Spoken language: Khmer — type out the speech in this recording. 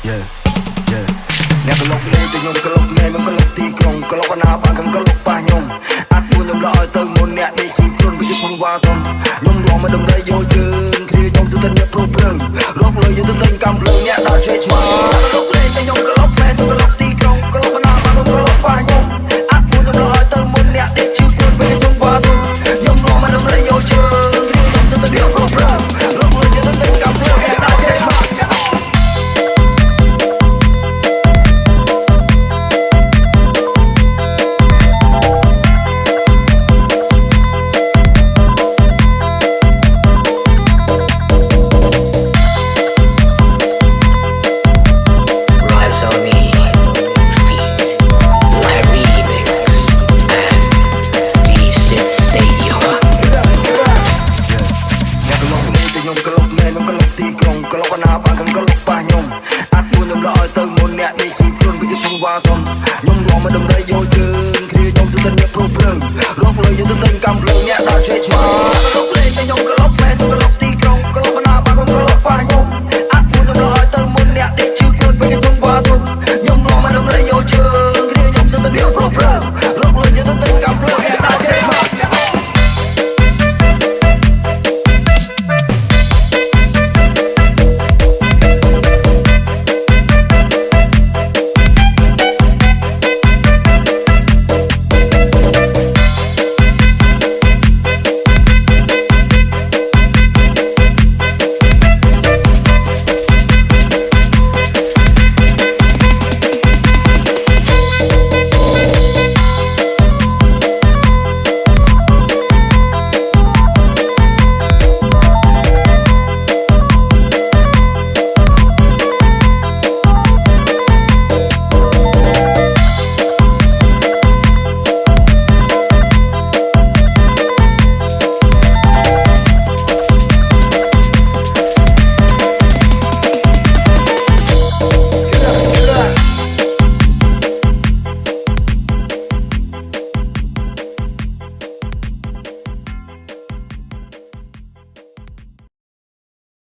Yeah yeah អ្នកក្លុកលេងទៅខ្ញុំក្លុកណែខ្ញុំក្លុកទីក្រុងក្លុកណាបានខ្ញុំក្លុកប៉ះខ្ញុំអាចពួកខ្ញុំរកឲ្យទៅមុនអ្នកនេះជីខ្លួនវាជាផងវ៉ាសុំខ្ញុំរងមកដំរីយកយើងគ្នាខ្ញុំស្ទើរតែអ្នកព្រោះព្រឹងរកលើយើងទៅទិញកំភ្លើងអ្នកដល់ជ័យឆ្មាក្លុកលេងទៅខ្ញុំក្លុកណែខ្ញុំក្លុកទីក្រុងក្លុកណាបានខ្ញុំក្លុកប៉ះខ្ញុំអាចពួកខ្ញុំរកឲ្យទៅមុនអ្នកនេះជីខ្លួនវាជាផងវ៉ាសុំខ្ញុំរងមកដំរីយកយើងគ្នាខ្ញុំស្ទើរតែអ្នកព្រោះព្រឹងរកលើយើងទៅទិញកំភ្លើងអ្នកដល់ជ័យឆ្មា ខ្ញុំក្លុកណែខ្ញុំក្លុកទីក្រុងក្លុកណាបានខ្ញុំក្លុកប៉ះខ្ញុំអាចពួកខ្ញុំរកឲ្យទៅមុនអ្នកនេះជីខ្លួនវាជាផងវ៉ាសុំខ្ញុំរងមកដំរីយកយើងគ្នាខ្ញុំស្ទើរតែអ្នកព្រោះព្រឹងរកលើយើងទៅទិញកំភ្លើងអ្នកដល់ជ័យឆ្មា